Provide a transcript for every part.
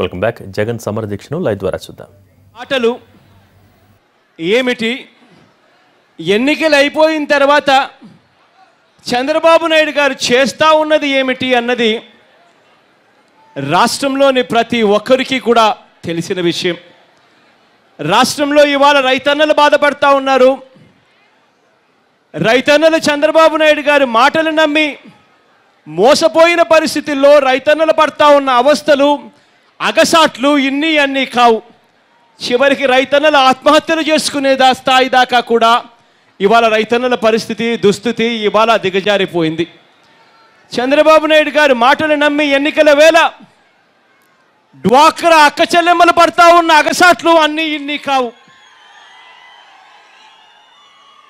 Welcome back. Jagan సమర దీక్షను live ద్వారా చూద్దాం. మాటలు ఏమిటి? ఎన్నికలు అయిపోయిన తర్వాత చంద్రబాబు నాయుడు గారు చేస్తూ ఉన్నది ఏమిటి అన్నది రాష్ట్రంలోని ప్రతి ఒక్కరికి కూడా తెలిసిన విషయం. రాష్ట్రంలో ఇవాళ రైతన్నలు బాధపడతా ఉన్నారు. రైతన్నలు చంద్రబాబు నాయుడు గారి మాటలు నమ్మి మోసపోయిన పరిస్థితుల్లో రైతన్నలు పడతా ఉన్న అవస్థలు, అగసాట్లు ఇన్ని అన్నీ కావు. చివరికి రైతన్నలు ఆత్మహత్యలు చేసుకునే స్థాయి దాకా కూడా ఇవాళ రైతన్నల పరిస్థితి, దుస్థితి ఇవాళ దిగజారిపోయింది. చంద్రబాబు నాయుడు గారి మాటలు నమ్మి ఎన్నికల వేళ డ్వాక్రా అక్క చెల్లెమ్మలు పడతా ఉన్న అగసాట్లు అన్నీ ఇన్ని కావు.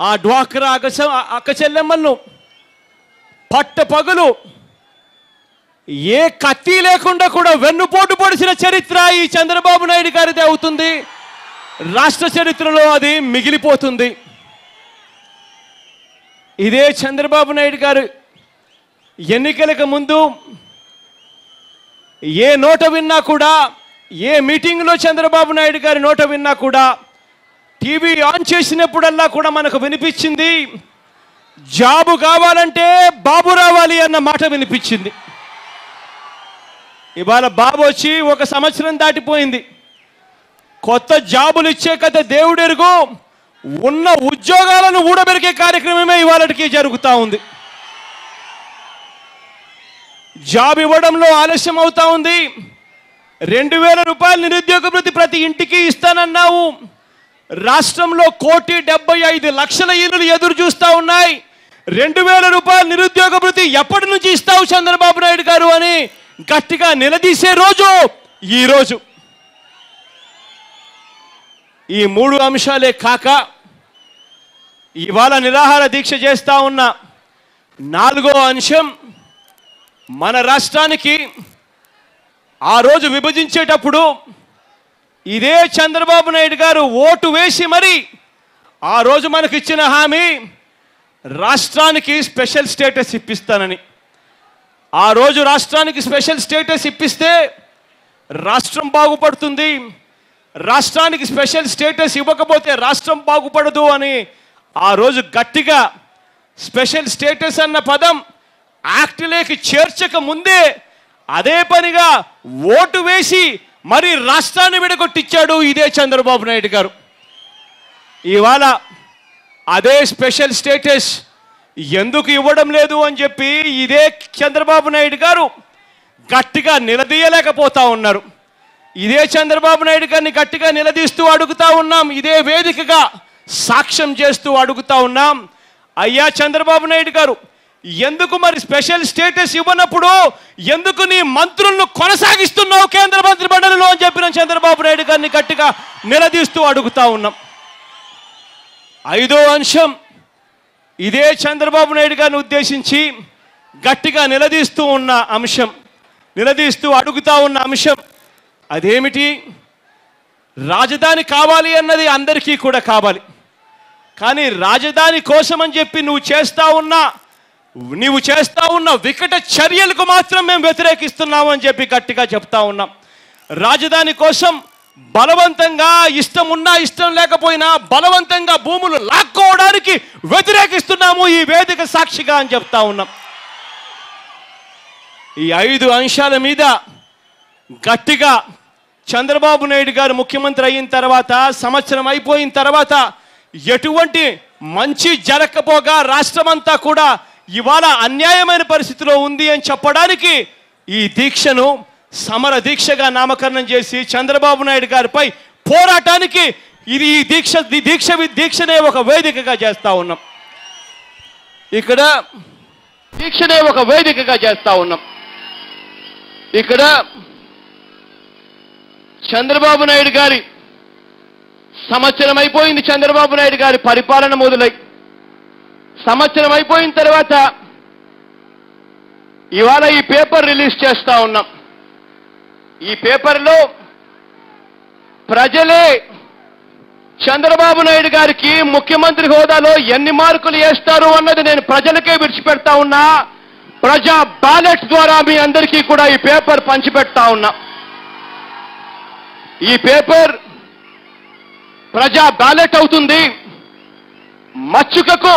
ఆ డ్వాక్రా అక్క చెల్లెమ్మలను పట్టపగలు ఏ కత్తి లేకుండా కూడా వెన్నుపోటు పొడిచిన చరిత్ర ఈ చంద్రబాబు నాయుడు గారిది అవుతుంది. రాష్ట్ర చరిత్రలో అది మిగిలిపోతుంది. ఇదే చంద్రబాబు నాయుడు గారు ఎన్నికలకు ముందు ఏ నోట విన్నా కూడా, ఏ మీటింగ్లో చంద్రబాబు నాయుడు గారి నోట విన్నా కూడా, టీవీ ఆన్ చేసినప్పుడల్లా కూడా మనకు వినిపించింది, జాబు కావాలంటే బాబు రావాలి అన్న మాట వినిపించింది. ఇవాళ బాబు వచ్చి 1 సంవత్సరం దాటిపోయింది. కొత్త జాబులు ఇచ్చే కథ దేవుడెరుగు. ఉన్న ఉద్యోగాలను ఊడబెరికే కార్యక్రమమే ఇవాళకి జరుగుతూ ఉంది. జాబ్ ఇవ్వడంలో ఆలస్యం అవుతా ఉంది. 2000 రూపాయలు నిరుద్యోగ భృతి ప్రతి ఇంటికి ఇస్తానన్నావు. రాష్ట్రంలో 1,75,00,000 ఇల్లులు ఎదురు చూస్తూ ఉన్నాయి. 2000 రూపాయలు నిరుద్యోగ భృతి ఎప్పటి నుంచి ఇస్తావు చంద్రబాబు నాయుడు గారు అని గట్టిగా నిలదీసే రోజు ఈ రోజు. ఈ 3 అంశాలే కాక ఇవాళ నిరాహార దీక్ష చేస్తా ఉన్న 4వ అంశం, మన రాష్ట్రానికి ఆ రోజు విభజించేటప్పుడు ఇదే చంద్రబాబు నాయుడు గారు ఓటు వేసి మరి ఆ రోజు మనకు ఇచ్చిన హామీ రాష్ట్రానికి స్పెషల్ స్టేటస్ ఇప్పిస్తానని. ఆ రోజు రాష్ట్రానికి స్పెషల్ స్టేటస్ ఇప్పిస్తే రాష్ట్రం బాగుపడుతుంది, రాష్ట్రానికి స్పెషల్ స్టేటస్ ఇవ్వకపోతే రాష్ట్రం బాగుపడదు అని ఆ రోజు గట్టిగా స్పెషల్ స్టేటస్ అన్న పదం యాక్ట్లోకి చేర్చక ముందే అదే పనిగా ఓటు వేసి మరి రాష్ట్రాన్ని విడగొట్టించాడు ఇదే చంద్రబాబు నాయుడు గారు. ఇవాళ అదే స్పెషల్ స్టేటస్ ఎందుకు ఇవ్వడం లేదు అని చెప్పి ఇదే చంద్రబాబు నాయుడు గారు గట్టిగా నిలదీయలేకపోతా ఉన్నారు. ఇదే చంద్రబాబు నాయుడు గారిని గట్టిగా నిలదీస్తూ అడుగుతా ఉన్నాం. ఇదే వేదికగా సాక్ష్యం చేస్తూ అడుగుతా ఉన్నాం, అయ్యా చంద్రబాబు నాయుడు గారు, ఎందుకు మరి స్పెషల్ స్టేటస్ ఇవ్వనప్పుడు ఎందుకు నీ మంత్రులను కొనసాగిస్తున్నావు కేంద్ర మంత్రి మండలిలో అని చెప్పిన చంద్రబాబు నాయుడు గారిని గట్టిగా నిలదీస్తూ అడుగుతా ఉన్నాం. 5వ అంశం, ఇదే చంద్రబాబు నాయుడు గారిని ఉద్దేశించి గట్టిగా నిలదీస్తూ ఉన్న అంశం, నిలదీస్తూ అడుగుతా ఉన్న అంశం అదేమిటి? రాజధాని కావాలి అన్నది అందరికీ కూడా కావాలి. కానీ రాజధాని కోసం అని చెప్పి నువ్వు చేస్తా ఉన్న వికట చర్యలకు మాత్రం మేము వ్యతిరేకిస్తున్నాము అని చెప్పి గట్టిగా చెప్తా ఉన్నాం. రాజధాని కోసం బలవంతంగా, ఇష్టం ఉన్నా ఇష్టం లేకపోయినా బలవంతంగా భూములు లాక్కోవడానికి వ్యతిరేకిస్తున్నాము ఈ వేదిక సాక్షిగా అని చెప్తా ఉన్నాం. ఈ 5 అంశాల మీద గట్టిగా చంద్రబాబు నాయుడు గారు ముఖ్యమంత్రి అయిన తర్వాత, సంవత్సరం అయిపోయిన తర్వాత ఎటువంటి మంచి జరగకపోగా రాష్ట్రమంతా కూడా ఇవాళ అన్యాయమైన పరిస్థితిలో ఉంది అని చెప్పడానికి ఈ దీక్షను సమర దీక్షగా నామకరణం చేసి చంద్రబాబు నాయుడు గారిపై పోరాటానికి ఇది ఈ దీక్షనే ఒక వేదికగా చేస్తా ఉన్నాం. ఇక్కడ దీక్షనే ఒక వేదికగా చేస్తా ఉన్నాం. ఇక్కడ చంద్రబాబు నాయుడు గారి సంవత్సరం అయిపోయింది. చంద్రబాబు నాయుడు గారి పరిపాలన మొదలై సంవత్సరం అయిపోయిన తర్వాత ఇవాళ ఈ పేపర్ రిలీజ్ చేస్తా ఉన్నాం. ఈ పేపర్లో ప్రజలే చంద్రబాబు నాయుడు గారికి ముఖ్యమంత్రి హోదాలో ఎన్ని మార్కులు వేస్తారు అన్నది నేను ప్రజలకే విడిచిపెడతా ఉన్నా. ప్రజా బ్యాలెట్ ద్వారా మీ అందరికీ కూడా ఈ పేపర్ పంచిపెడతా ఉన్నా. ఈ పేపర్ ప్రజా బ్యాలెట్ అవుతుంది. మచ్చుకకు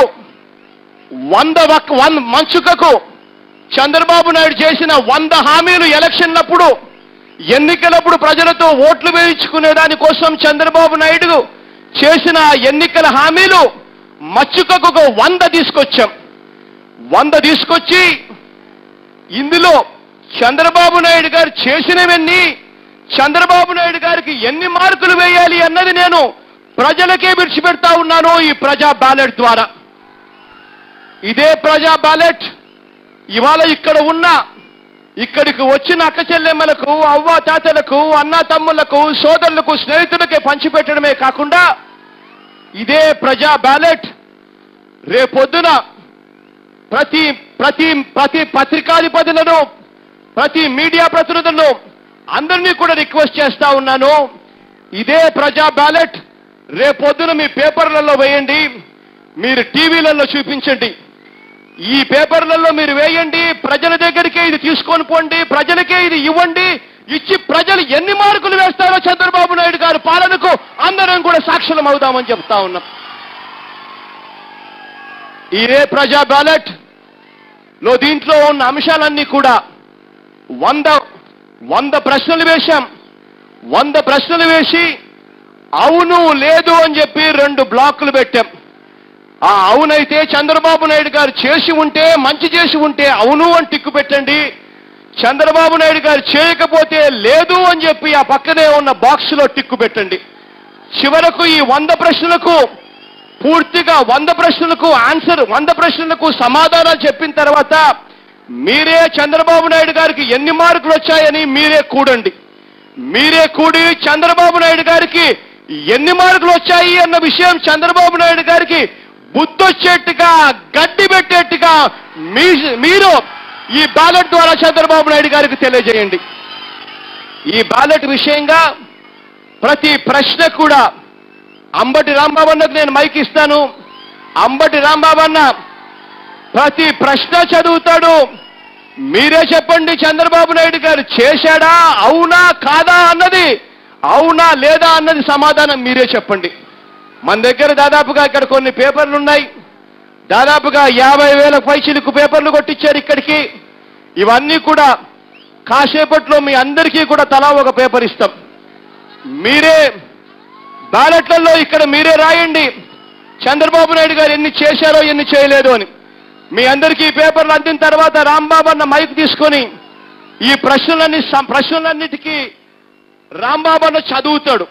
మంచుకకు చంద్రబాబు నాయుడు చేసిన 100 హామీలు ఎలక్షన్లప్పుడు ఎన్నికలప్పుడు ప్రజలతో ఓట్లు వేయించుకునే దానికోసం చంద్రబాబు నాయుడు చేసిన ఎన్నికల హామీలు మచ్చుకకు 100 తీసుకొచ్చాం. 100 తీసుకొచ్చి ఇందులో చంద్రబాబు నాయుడు గారు చేసినవన్నీ, చంద్రబాబు నాయుడు గారికి ఎన్ని మార్కులు వేయాలి అన్నది నేను ప్రజలకే విడిచిపెడతా ఉన్నాను ఈ ప్రజా బ్యాలెట్ ద్వారా. ఇదే ప్రజా బ్యాలెట్ ఇవాళ ఇక్కడికి వచ్చిన అక్క చెల్లెమ్మలకు, అవ్వ తాతలకు, అన్న తమ్ములకు, సోదరులకు, స్నేహితులకే పంచిపెట్టడమే కాకుండా ఇదే ప్రజా బ్యాలెట్ రేపొద్దున ప్రతి ప్రతి ప్రతి పత్రికాధిపతులను, ప్రతి మీడియా ప్రతినిధులను అందరినీ కూడా రిక్వెస్ట్ చేస్తా ఉన్నాను. ఇదే ప్రజా బ్యాలెట్ రేపొద్దున మీ పేపర్లలో వేయండి, మీరు టీవీలలో చూపించండి. ఈ పేపర్లలో మీరు వేయండి, ప్రజల దగ్గరికే ఇది తీసుకొని పోండి, ప్రజలకే ఇది ఇవ్వండి. ఇచ్చి ప్రజలు ఎన్ని మార్కులు వేస్తారో చంద్రబాబు నాయుడు గారి పాలనకు అందరం కూడా సాక్షులం అవుదామని చెప్తా ఉన్నాం. ఇదే ప్రజా బ్యాలెట్ లో దీంట్లో ఉన్న అంశాలన్నీ కూడా 100 ప్రశ్నలు వేశాం. 100 ప్రశ్నలు వేసి అవును లేదు అని చెప్పి 2 బ్లాకులు పెట్టాం. ఆ అవునైతే చంద్రబాబు నాయుడు గారు చేసి ఉంటే, మంచి చేసి ఉంటే అవును అని టిక్కు పెట్టండి. చంద్రబాబు నాయుడు గారు చేయకపోతే లేదు అని చెప్పి ఆ పక్కనే ఉన్న బాక్స్లో టిక్కు పెట్టండి. చివరకు ఈ 100 ప్రశ్నలకు పూర్తిగా 100 ప్రశ్నలకు ఆన్సర్, 100 ప్రశ్నలకు సమాధానాలు చెప్పిన తర్వాత మీరే చంద్రబాబు నాయుడు గారికి ఎన్ని మార్కులు వచ్చాయని మీరే కూడండి. మీరే కూడి చంద్రబాబు నాయుడు గారికి ఎన్ని మార్కులు వచ్చాయి అన్న విషయం చంద్రబాబు నాయుడు గారికి బుద్ధొచ్చేట్టుగా, గడ్డి పెట్టేట్టుగా మీరు ఈ బ్యాలెట్ ద్వారా చంద్రబాబు నాయుడు గారికి తెలియజేయండి. ఈ బ్యాలెట్ విషయంగా ప్రతి ప్రశ్న కూడా అంబటి రాంబాబు అన్నకు నేను మైక్ ఇస్తాను. అంబటి రాంబాబు అన్న ప్రతి ప్రశ్న చదువుతాడు. మీరే చెప్పండి చంద్రబాబు నాయుడు గారు చేశాడా, అవునా కాదా అన్నది, అవునా లేదా అన్నది సమాధానం మీరే చెప్పండి. మన దగ్గర దాదాపుగా ఇక్కడ కొన్ని పేపర్లు ఉన్నాయి. దాదాపుగా 50,000 పైచిలకు పేపర్లు కొట్టించారు ఇక్కడికి. ఇవన్నీ కూడా కాసేపట్లో మీ అందరికీ కూడా తలా ఒక పేపర్ ఇస్తాం. మీరే బ్యాలెట్లలో ఇక్కడ మీరే రాయండి చంద్రబాబు నాయుడు గారు ఎన్ని చేశారో ఎన్ని చేయలేదో అని. మీ అందరికీ ఈ పేపర్లు అందిన తర్వాత రాంబాబు అన్న మైక్ తీసుకొని ఈ ప్రశ్నలన్నిటికీ రాంబాబు అన్న చదువుతాడు.